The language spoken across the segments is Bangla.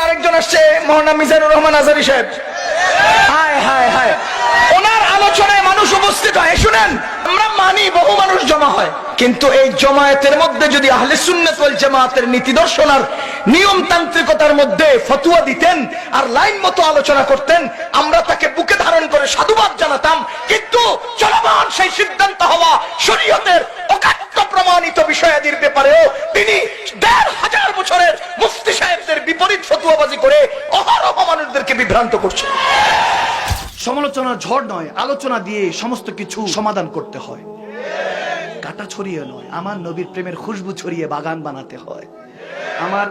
আরেকজন আসছে, মৌলানা মিজানুর রহমান আজহারী সাহেব। হায় হায় হায়, ওনার আলোচনায় মানুষ উপস্থিত হয়। শুনেন, আমরা মানি বহু মানুষ জমা হয়, কিন্তু এই জমায়েতের মধ্যে যদি আহলে সুন্নাত ওয়াল জামাতের নীতি দর্শন আর নিয়মতান্ত্রিকতার মধ্যে ফতোয়া দিতেন আর লাইন মতো আলোচনা করতেন, আমরা তাকে বুকে ধারণ করে সাধুবাদ জানাতাম। কিন্তু চলমান সেই সিদ্ধান্ত হওয়া শরীয়তের অকাট্য প্রমাণিত বিষয়াদির ব্যাপারেও তিনি ১৫০০ বছরের মুফতি সাহেবদের বিপরীত ফতোয়াবাজি করে অহরহ মানুষদেরকে বিভ্রান্ত করছেন। সমালোচনা ঝড় নয়, আলোচনা দিয়ে সমস্ত কিছু সমাধান করতে হয়। কাটা ছড়িয়ে নয়, আমার নবীর প্রেমের খুশবু ছড়িয়ে বাগান বানাতে হয়। আমার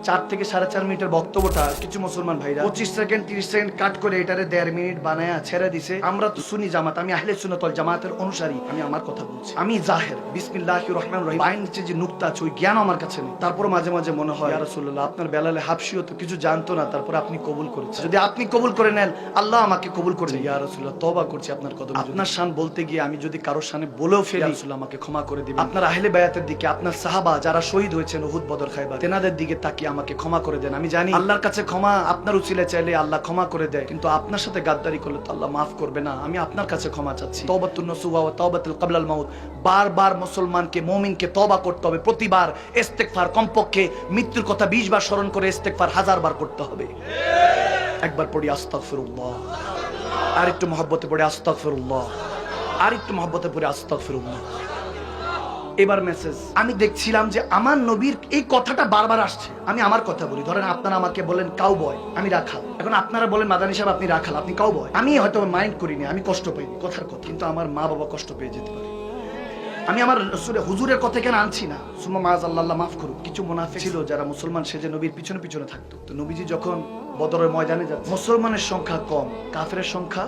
4 থেকে 4.5 মিনিটের বক্তব্যটা কিছু মুসলমান ভাইরা 25 সেকেন্ড 30 সেকেন্ড কাট করে এটারে 1.5 মিনিট বানায়া ছেড়ে দিছে। আমরা তো সুন্নি জামাত, আমি আহলে সুন্নাত ওয়াল জামাতের অনুসারী, আমি আমার কথা বলছি। আমি জাহের বিসমিল্লাহির রহমানির রহিম বাইন নিচে যে নুকতা আছে ওই জ্ঞান আমার কাছে নেই। তারপর মাঝে মাঝে মনে হয় ইয়া রাসূলুল্লাহ, আপনার বেলালে হাবশিও তো কিছু জানতো না, তারপর আপনি কবুল করেছেন। যদি আপনি কবুল করে নেন, আল্লাহ আমাকে কবুল করে নেন। ইয়া রাসূলুল্লাহ, তওবা করছি আপনার কদমে। আপনার শান বলতে গিয়ে আমি যদি কারোর শানে বলেও ফেলি, ইয়া রাসূলুল্লাহ আমাকে ক্ষমা করে দিবেন। আপনার আহলে বায়াতের দিকে, আপনার সাহাবা যারা শহীদ হয়েছেন উহুদ, বদর, খায়বার, তেনাদের দিকে তাকিয়ে আমাকে ক্ষমা করে দেন। আমি জানি আল্লাহর কাছে ক্ষমা আপনার উসিলে চাইলে আল্লাহ ক্ষমা করে দেয়, কিন্তু আপনার সাথে গাদ্দারি করলে তো আল্লাহ মাফ করবে না। আমি আপনার কাছে ক্ষমা চাচ্ছি। তওবাতুন নসুহা ওয়া তাওবাতুল ক্বাবলাল মাউত। বারবার মুসলমানকে, মুমিনকে তওবা করতে হবে। প্রতিবার ইস্তেগফার, কমপক্ষে মৃত্যুর কথা 20 বার স্মরণ করে ইস্তেগফার 1000 বার করতে হবে। একবার পড়ি আস্তাগফিরুল্লাহ, আর একটু মহব্বতে পড়ে আস্তাগফিরুল্লাহ, আর একটু মহব্বতে পড়ে আস্তাগফিরুল্লাহ। এবার মেসেজ, আমি দেখছিলাম যে আমার নবীর এই কথাটা বারবার আসছে। আমি আমার কথা বলি, ধরেন আপনারা আমাকে বলেন কাউবয়, আমি রাখাল। এখন আপনারা বলেন মাদানী সাহেব আপনি রাখাল, আপনি কাউবয়। আমি হয়তো মাইন্ড করিনি, আমি কষ্ট পাইনি কথার কথা, কিন্তু আমার মা বাবা কষ্ট পেয়ে যেতে পারে। আমি আমার হুজুরের কথা কেন আনছি না, সুম্মা মাআযাল্লাহ, মাফ করুন। কিছু মুনাফিক ছিল যারা মুসলমান সেজে নবীর পিছনে পিছনে থাকতো। তো নবীজি যখন বদরের ময়দানে যাচ্ছে, মুসলমানের সংখ্যা কম, কাফেরের সংখ্যা,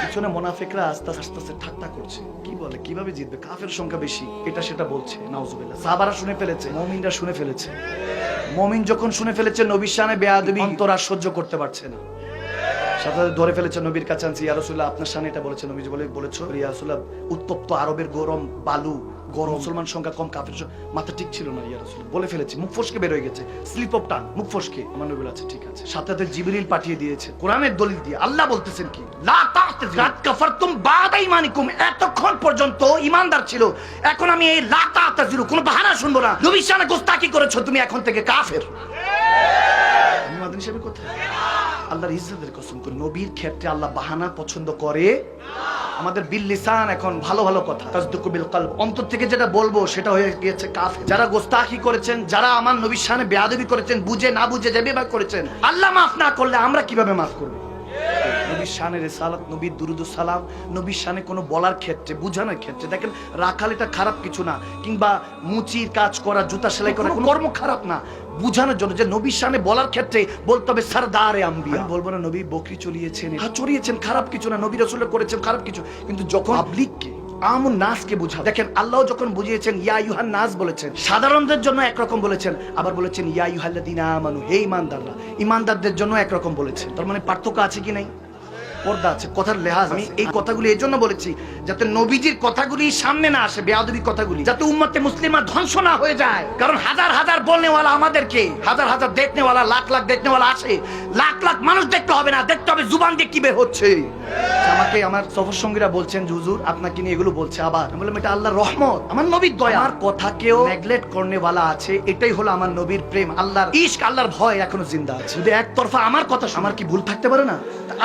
পিছনে মুনাফিকরা আস্তে আস্তে ঠাট্টা করছে, কি বলে কিভাবে জিতবে, কাফের সংখ্যা বেশি, এটা সেটা বলছে। নাউজুবিল্লাহ। সাহাবারা শুনে ফেলেছে, মুমিনরা শুনে ফেলেছে। মুমিন যখন শুনে ফেলেছে নবীর শানে বেয়াদবি, অন্তর আর সহ্য করতে পারছে না, সাথে ধরে ফেলেছে, নবীর কাছে আনছি। ইয়া রাসূলুল্লাহ, আপনার শানে এটা বলেছে। নবীজি বলেছো ইয়া রাসূলুল্লাহ, উত্তপ্ত আরবের গরম বালু, গরম, মুসলমান সংখ্যা কম, কাফের মাথা ঠিক ছিল না। ইয়া রাসূলুল্লাহ বলে ফেলেছি, মুখ ফসকে বের হয়ে গেছে, স্লিপ অফ টাং, মুখ ফসকে। আমার নবী বলেছে ঠিক আছে। সাথে জিবরিল পাঠিয়ে দিয়েছে কোরআনের দলিল দিয়ে। আল্লাহ বলতেছেন কি, লা তা'তাযিরু কাফারতুম বা'দা ঈমানিকুম। এতক্ষণ পর্যন্ত ঈমানদার ছিল, এখন আমি এই লা তা'তাযিরু, কোনো বাহানা শুনবো না। নবীর শানে গোস্তাকি করেছো তুমি, এখন থেকে কাফের। আমি মাদানী সাহেবের কথা, আল্লাহর ইজ্জতের কসম করে, নবীর ক্ষেত্রে আল্লাহ বাহানা পছন্দ করে না। আমাদের বিল লিসান এখন ভালো ভালো কথা, তাসদুকু বিল কলব, অন্তর থেকে যেটা বলবো সেটা হয়ে গিয়েছে কাফের। যারা গোস্তাখি করেছেন, যারা আমার নবীর শানে বেয়াদবি করেছেন, বুঝে না বুঝে যে বিভাগ করেছেন, আল্লাহ মাফ না করলে আমরা কিভাবে মাফ করব? নবীর শানে রিসালাত, নবীর দুরুদ সালাম, নবীর শানে কোনো বলার ক্ষেত্রে, বুঝানোর ক্ষেত্রে, দেখেন রাখাল এটা খারাপ কিছু না, কিংবা মুচির কাজ করা, জুতা সেলাই করা কোনো কর্ম খারাপ না। বুঝানোর জন্য যে নবীর শানে বলার ক্ষেত্রে বলতে হবে সরদারে আম্বিয়া। আমি বলবো না নবী বকরি চড়িয়েছেন, হ্যাঁ চড়িয়েছেন, খারাপ কিছু না, নবী রাসূল করেছেন, খারাপ কিছু, কিন্তু যখন পাবলিককে, আমুন নাসকে বুঝা, দেখেন আল্লাহ যখন বুঝিয়েছেন ইয়া আইয়ুহান নাস বলেছেন, সাধারণদের জন্য একরকম বলেছেন, আবার বলেছেন ইয়া আইয়ুহাল্লাযীনা আমানু, হে ঈমানদাররা, ঈমানদারদের জন্য একরকম বলেছেন। তার মানে পার্থক্য আছে কি নাই? পর্দা আছে, কথার লেহাজ। আমি এই কথাগুলি এই জন্য বলেছি যাতে নবীজির কথাগুলি সামনে না আসে, বেয়াদবি কথাগুলি, যাতে উম্মতে মুসলিমা ধ্বংস না হয়ে যায়। কারণ হাজার হাজার বলনেওয়ালা আমাদেরকে, হাজার হাজার দেখনেওয়ালা, লাখ লাখ দেখনেওয়ালা আসে, লাখ লাখ মানুষ দেখতে হবে না, দেখতে হবে জুবান দিয়ে কি বের হচ্ছে। আমাকে আমার সফর সঙ্গীরা বলছেন যে হুজুর আপনাকে নিয়ে এগুলো বলছে, আবার আমি বললাম এটা আল্লাহর রহমত, আমার নবীর দয়া। আমার কথাকেও নেগলেক্ট করনেওয়ালা আছে, এটাই হলো আমার নবীর প্রেম, আল্লাহর ইশক, আল্লাহর ভয় এখনো জিন্দা আছে। যদি একতরফা আমার কথা, আমার কি ভুল থাকতে পারে না?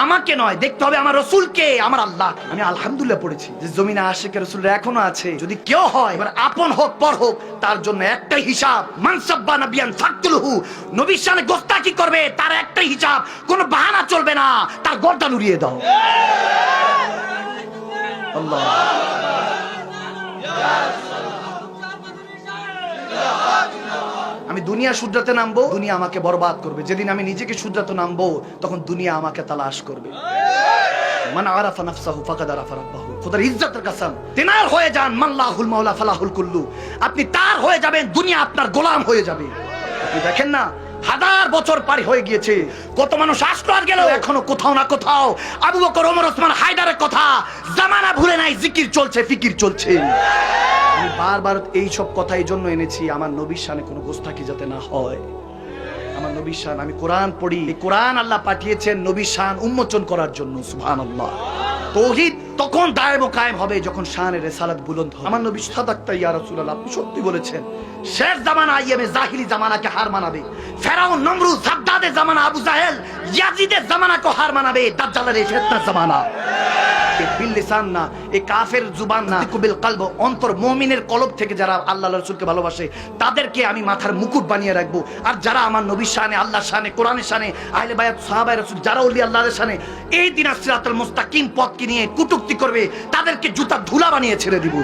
আমাকে নয়, দেখতে হবে আমার রাসূলকে, আমার আল্লাহ। আমি আলহামদুলিল্লাহ পড়েছি যে জমিনে আশিক রাসূলরা এখনো আছে। যদি কেউ হয়, এবার আপন হোক পর হোক, তার জন্য একটাই হিসাব, মান সাব্বা নাবিয়ান ফাকতুলহু, নবীর শানে গোস্তাকি করবে তার একটাই হিসাব, কোনো বাহানা চলবে না, তার গর্দান উড়িয়ে দাও। আল্লাহ আমি দুনিয়া শুধরাতে নামবো, দুনিয়া আমাকে বরবাদ করবে। যেদিন আমি নিজেকে শুধরাতে নামবো, তখন দুনিয়া আমাকে তালাশ করবে। মান আরাফা নাফসাহু ফাকাদ আরাফা রাব্বাহু। খোদার ইজ্জতের কসম, তিনার হয়ে যান, মাল্লাহুল মাওলা ফালাহুল কুল্লু। আপনি তার হয়ে যাবেন, দুনিয়া আপনার গোলাম হয়ে যাবে। আপনি দেখেন না, হাজার বছর পার হয়ে গিয়েছে, কত মানুষ আসলো আর গেল, এখনো কোথাও না কোথাও আবু বকর, ওমর, ওসমান, হায়দারের কথা জামানা ভুলে নাই, জিকির চলছে, ফিকির চলছে। আমি বারবার এই সব কথা এই জন্য এনেছি, আমার নবীর শানে কোনো গোস্তাকি যাতে না হয়। আমার নবীর শান, আমি কোরআন পড়ি, এই কোরআন আল্লাহ পাঠিয়েছেন নবীর শান উন্মোচন করার জন্য। সুবহানাল্লাহ। তাওহীদ তখন দায়েম ও কায়েম হবে যখন শানের রিসালাত বুলন্দ হবে। আমার নবী সাদাক্তা ইয়া রাসূলুল্লাহ, আপনি সত্যি বলেছেন। শেষ জামানা আইয়ামে জাহিলি জামানাকে হার মানাবে। ফেরাউন, নমরুদ, সাদ্দাদের জামানা, আবু জাহেল, ইয়াজিদের জামানাকে হার মানাবে। দাজ্জালের এই ফিতনার জামানা। বিল লিসান না, এই কাফের জুবান না, বিল কলব, অন্তর মুমিনের কলব থেকে যারা আল্লাহ রাসূলকে ভালোবাসে তাদেরকে আমি মাথার মুকুট বানিয়ে রাখবো। আর যারা আমার নবীর শানে, আল্লাহর শানে, কোরআনের শানে, আহলে বায়াত, সাহাবায়ে রাসূল, যারা ওলি আল্লাহর শানে এই দিন সিরাতুল মুস্তাকিম পথকে নিয়ে কটূক্তি করবে, তাদেরকে জুতা ধুলা বানিয়ে ছেড়ে দিব।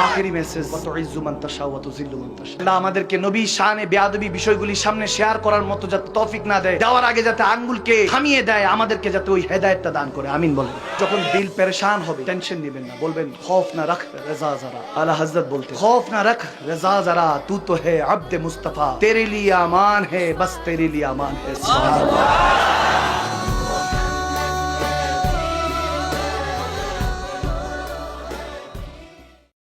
আখেরি মেসেজ, ওয়া তুইজ্জু মান তাশা ওয়া তুযিল্লু মান তাশা। আল্লাহ আমাদেরকে নবীর শানে বেয়াদবি বিষয়গুলি সামনে শেয়ার করার মতো যাতে তৌফিক না দেয়, দেওয়ার আগে যাতে আঙ্গুলকে থামিয়ে দেয়, আমাদেরকে যাতে ওই হেদায়েতটা দান করে। আমিন বলেন। যখন দিল পেরেশান হবে টেনশন নেবেন না, বলবেন খৌফ না রাখ রেজা জারা। আলা হযরত বলতে, খৌফ না রাখ রেজা জারা, তু তো হে আব্দে মুস্তাফা, তেরে লিয়ে আমান হে, বস তেরে লিয়ে আমান হে। সুবহানাল্লাহ।